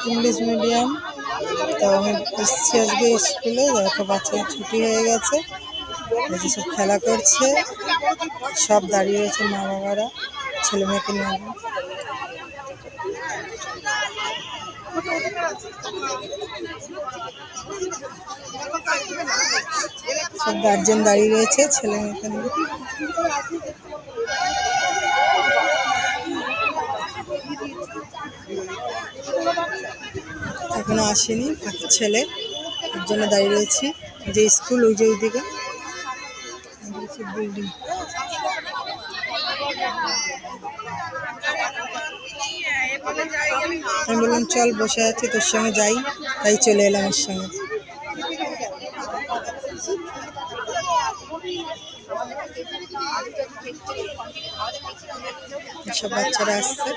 English medium. তো আমি এসেছি আজকে স্কুলে, দেখো বাচ্চাদের ছুটি হয়ে গেছে, সব খেলা করছে, সব দাঁড়িয়ে রয়েছে মা বাবারা ছেলে মেয়েকে নিয়ে। সব গার্জেন দাঁড়িয়ে রয়েছে ছেলে মেয়েকে নিয়ে। এখনো আসেনি বাকি ছেলে, এর জন্য দাঁড়িয়ে রয়েছি। যে স্কুল ওই যে ওইদিকে বিল্ডিং। আমি বললাম চল বসে আছি তোর সঙ্গে যাই, তাই চলে এলাম ওর সঙ্গে। সব বাচ্চারা আসছে।